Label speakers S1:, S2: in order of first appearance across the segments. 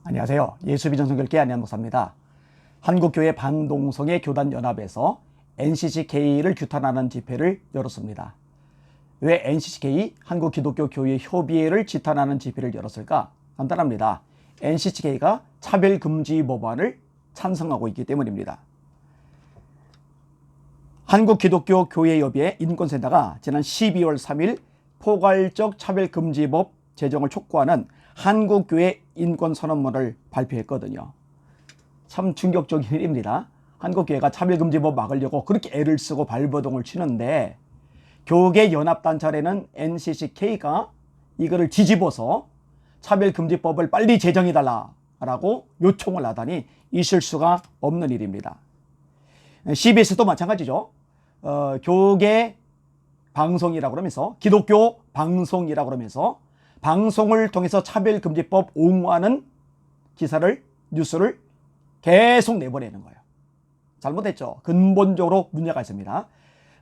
S1: 안녕하세요. 예수비전성결계 안양 목사입니다. 한국교회 반동성애 교단연합에서 NCCK를 규탄하는 집회를 열었습니다. 왜 NCCK, 한국기독교교회협의회를 규탄하는 집회를 열었을까? 간단합니다. NCCK가 차별금지 법안을 찬성하고 있기 때문입니다. 한국기독교교회협의회 인권센터가 지난 12월 3일 포괄적 차별금지법 제정을 촉구하는 한국교회 인권선언문을 발표했거든요. 참 충격적인 일입니다. 한국교회가 차별금지법 막으려고 그렇게 애를 쓰고 발버둥을 치는데 교계연합단체라는 NCCK가 이거를 뒤집어서 차별금지법을 빨리 제정해달라고 요청을 하다니 있을 수가 없는 일입니다. CBS도 마찬가지죠. 교계 방송이라고 그러면서 기독교 방송이라고 그러면서 방송을 통해서 차별금지법 옹호하는 기사를 뉴스를 계속 내보내는 거예요. 잘못했죠. 근본적으로 문제가 있습니다.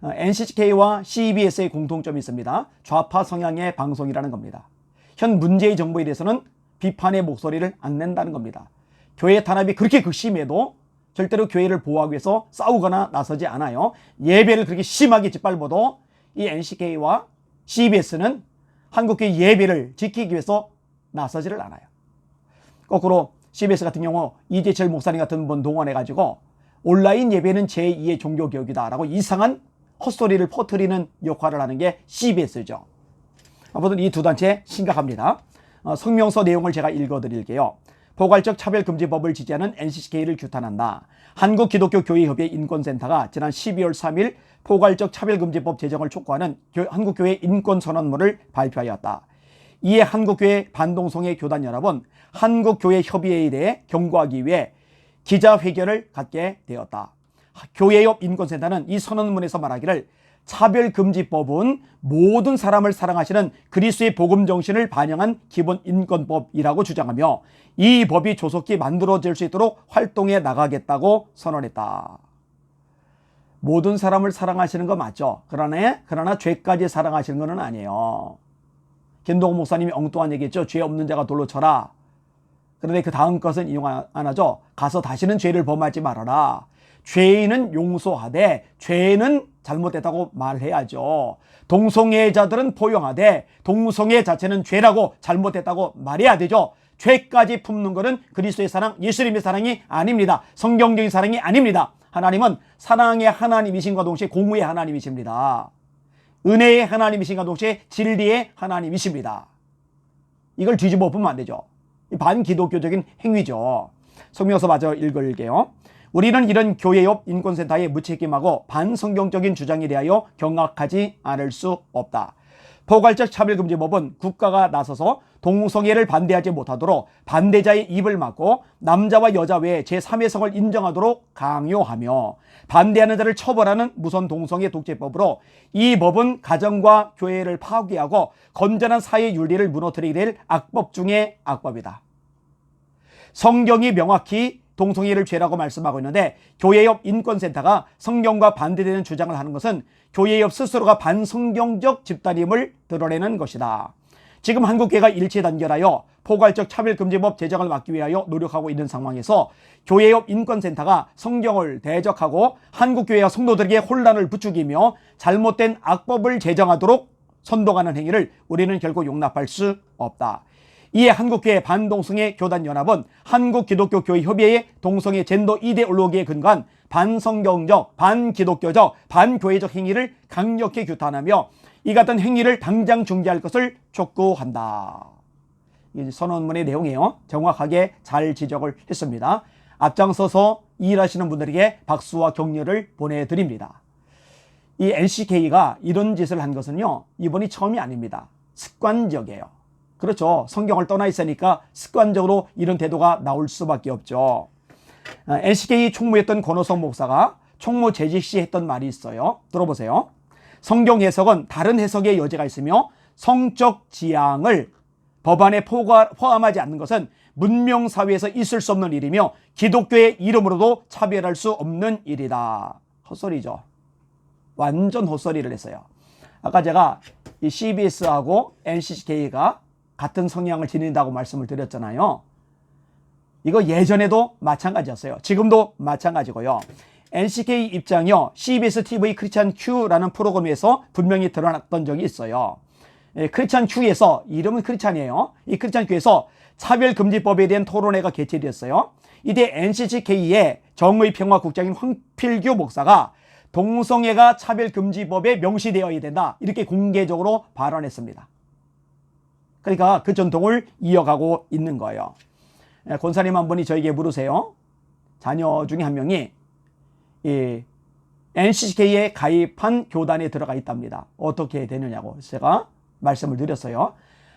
S1: NCCK와 CBS의 공통점이 있습니다. 좌파 성향의 방송이라는 겁니다. 현 문재인 정부에 대해서는 비판의 목소리를 안 낸다는 겁니다. 교회 탄압이 그렇게 극심해도 절대로 교회를 보호하기 위해서 싸우거나 나서지 않아요. 예배를 그렇게 심하게 짓밟아도 이 NCK와 CBS는 한국교회 예배를 지키기 위해서 나서지를 않아요. 거꾸로 CBS 같은 경우 이재철 목사님 같은 분 동원해가지고 온라인 예배는 제2의 종교개혁이다 라고 이상한 헛소리를 퍼뜨리는 역할을 하는 게 CBS죠. 아무튼 이 두 단체 심각합니다. 성명서 내용을 제가 읽어드릴게요. 포괄적 차별금지법을 지지하는 NCCK를 규탄한다. 한국기독교교회협의회 인권센터가 지난 12월 3일 포괄적 차별금지법 제정을 촉구하는 한국교회 인권선언문을 발표하였다. 이에 한국교회 반동성애 교단연합은 한국교회협의회에 대해 경고하기 위해 기자회견을 갖게 되었다. 교회협 인권센터는 이 선언문에서 말하기를 차별금지법은 모든 사람을 사랑하시는 그리스도의 복음 정신을 반영한 기본 인권법이라고 주장하며 이 법이 조속히 만들어질 수 있도록 활동해 나가겠다고 선언했다. 모든 사람을 사랑하시는 거 맞죠? 그러나 죄까지 사랑하시는 건 아니에요. 김동호 목사님이 엉뚱한 얘기했죠. 죄 없는 자가 돌로 쳐라. 그런데 그 다음 것은 이용 안 하죠. 가서 다시는 죄를 범하지 말아라. 죄인은 용서하되 죄는 잘못됐다고 말해야죠. 동성애자들은 포용하되 동성애 자체는 죄라고 잘못됐다고 말해야 되죠. 죄까지 품는 것은 그리스도의 사랑, 예수님의 사랑이 아닙니다. 성경적인 사랑이 아닙니다. 하나님은 사랑의 하나님이신과 동시에 공의의 하나님이십니다. 은혜의 하나님이신과 동시에 진리의 하나님이십니다. 이걸 뒤집어 보면 안 되죠. 반기독교적인 행위죠. 성명서 마저 읽을게요. 우리는 이런 교회협 인권센터의 무책임하고 반성경적인 주장에 대하여 경악하지 않을 수 없다. 포괄적 차별금지법은 국가가 나서서 동성애를 반대하지 못하도록 반대자의 입을 막고 남자와 여자 외에 제3의 성을 인정하도록 강요하며 반대하는 자를 처벌하는 무선 동성애 독재법으로 이 법은 가정과 교회를 파괴하고 건전한 사회 윤리를 무너뜨리게 될 악법 중의 악법이다. 성경이 명확히 동성애를 죄라고 말씀하고 있는데 교회협 인권센터가 성경과 반대되는 주장을 하는 것은 교회협 스스로가 반성경적 집단임을 드러내는 것이다. 지금 한국교회가 일체단결하여 포괄적 차별금지법 제정을 막기 위하여 노력하고 있는 상황에서 교회협 인권센터가 성경을 대적하고 한국교회와 성도들에게 혼란을 부추기며 잘못된 악법을 제정하도록 선동하는 행위를 우리는 결코 용납할 수 없다. 이에 한국교회 반동성애 교단연합은 한국기독교교회협의회의 동성애 젠더 이데올로기에 근거한 반성경적, 반기독교적, 반교회적 행위를 강력히 규탄하며 이 같은 행위를 당장 중지할 것을 촉구한다. 이 선언문의 내용이에요. 정확하게 잘 지적을 했습니다. 앞장서서 일하시는 분들에게 박수와 격려를 보내드립니다. 이 NCK가 이런 짓을 한 것은요, 이번이 처음이 아닙니다. 습관적이에요. 그렇죠. 성경을 떠나 있으니까 습관적으로 이런 태도가 나올 수밖에 없죠. NCK 총무였던 권호성 목사가 총무 재직 시 했던 말이 있어요. 들어보세요. 성경 해석은 다른 해석의 여지가 있으며 성적 지향을 법안에 포함하지 않는 것은 문명사회에서 있을 수 없는 일이며 기독교의 이름으로도 차별할 수 없는 일이다. 헛소리죠. 완전 헛소리를 했어요. 아까 제가 이 CBS하고 NCCK가 같은 성향을 지닌다고 말씀을 드렸잖아요. 이거 예전에도 마찬가지였어요. 지금도 마찬가지고요. NCK 입장이요. CBS TV 크리스찬 Q라는 프로그램에서 분명히 드러났던 적이 있어요. 크리스찬 Q에서, 이름은 크리스찬이에요. 이 크리스찬 Q에서 차별금지법에 대한 토론회가 개최되었어요. 이때 NCCK의 정의평화국장인 황필규 목사가 동성애가 차별금지법에 명시되어야 된다, 이렇게 공개적으로 발언했습니다. 그러니까 그 전통을 이어가고 있는 거예요. 권사님 한 분이 저에게 물으세요. 자녀 중에 한 명이 이 NCCK에 가입한 교단에 들어가 있답니다. 어떻게 되느냐고 제가 말씀을 드렸어요.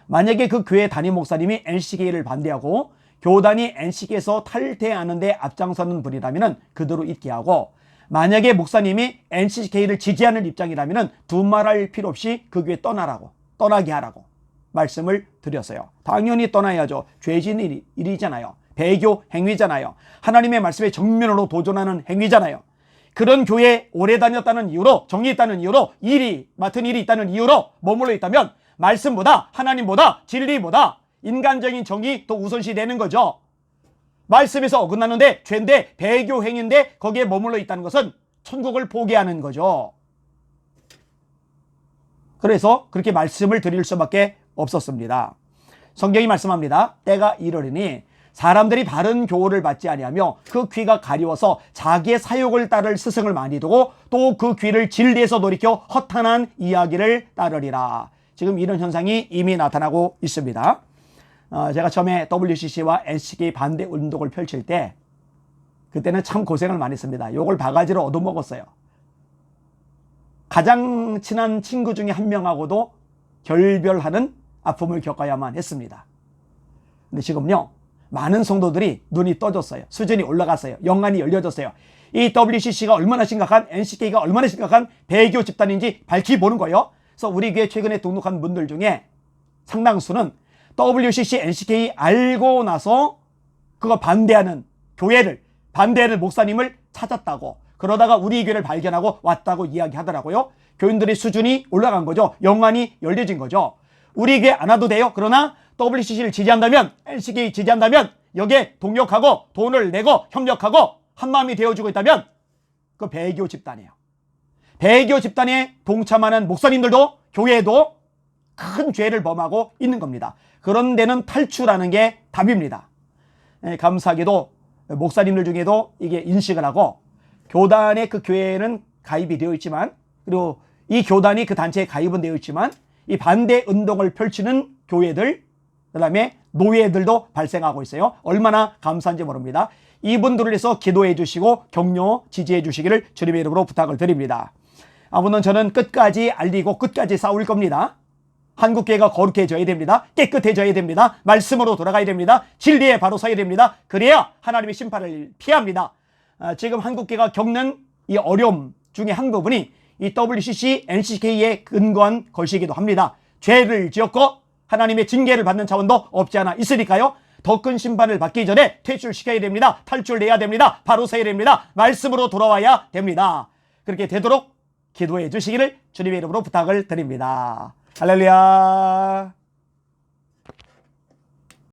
S1: 만약에 그 교회 담임 목사님이 NCK를 반대하고 교단이 NCK에서 탈퇴하는데 앞장서는 분이라면 그대로 있게 하고, 만약에 목사님이 NCK를 지지하는 입장이라면 두말할 필요 없이 그 교회 떠나게 하라고 말씀을 드렸어요. 당연히 떠나야죠. 죄진 일이잖아요. 배교 행위잖아요. 하나님의 말씀에 정면으로 도전하는 행위잖아요. 그런 교회에 오래 다녔다는 이유로, 정이 있다는 이유로, 맡은 일이 있다는 이유로 머물러 있다면 말씀보다, 하나님보다, 진리보다 인간적인 정이 더 우선시 되는 거죠. 말씀에서 어긋나는데 죄인데, 배교 행위인데 거기에 머물러 있다는 것은 천국을 포기하는 거죠. 그래서 그렇게 말씀을 드릴 수밖에 없었습니다. 성경이 말씀합니다. 때가 이르리니 사람들이 바른 교훈을 받지 아니하며 그 귀가 가리워서 자기의 사욕을 따를 스승을 많이 두고 또 그 귀를 진리에서 돌이켜 허탄한 이야기를 따르리라. 지금 이런 현상이 이미 나타나고 있습니다. 제가 처음에 WCC와 NCK 반대 운동을 펼칠 때 그때는 참 고생을 많이 했습니다. 욕을 바가지로 얻어먹었어요. 가장 친한 친구 중에 한 명하고도 결별하는 아픔을 겪어야만 했습니다. 근데 지금요, 많은 성도들이 눈이 떠졌어요. 수준이 올라갔어요. 영안이 열려졌어요. 이 WCC가 얼마나 심각한, NCK가 얼마나 심각한 배교 집단인지 밝히 보는 거예요. 그래서 우리 교회 최근에 등록한 분들 중에 상당수는 WCC, NCK 알고 나서 그거 반대하는 교회를, 반대하는 목사님을 찾았다고, 그러다가 우리 교회를 발견하고 왔다고 이야기하더라고요. 교인들의 수준이 올라간 거죠. 영안이 열려진 거죠. 우리 교회 안 와도 돼요. 그러나 WCC를 지지한다면, NCK 지지한다면, 여기에 동력하고 돈을 내고 협력하고 한마음이 되어주고 있다면 그 배교 집단이에요. 배교 집단에 동참하는 목사님들도, 교회도 큰 죄를 범하고 있는 겁니다. 그런 데는 탈출하는 게 답입니다. 감사하게도 목사님들 중에도 이게 인식을 하고 교단의 그 교회는 가입이 되어 있지만, 그리고 이 교단이 그 단체에 가입은 되어 있지만 이 반대 운동을 펼치는 교회들, 그 다음에 노예들도 발생하고 있어요. 얼마나 감사한지 모릅니다. 이분들을 위해서 기도해 주시고 격려, 지지해 주시기를 주님의 이름으로 부탁을 드립니다. 아무튼 저는 끝까지 알리고 끝까지 싸울 겁니다. 한국교회가 거룩해져야 됩니다. 깨끗해져야 됩니다. 말씀으로 돌아가야 됩니다. 진리에 바로 서야 됩니다. 그래야 하나님의 심판을 피합니다. 지금 한국교회가 겪는 이 어려움 중에 한 부분이 이 WCC, NCK에 근거한 것이기도 합니다. 죄를 지었고 하나님의 징계를 받는 차원도 없지 않아 있으니까요. 더 큰 심판을 받기 전에 퇴출시켜야 됩니다. 탈출해야 됩니다. 바로 서야 됩니다. 말씀으로 돌아와야 됩니다. 그렇게 되도록 기도해 주시기를 주님의 이름으로 부탁을 드립니다. 할렐루야.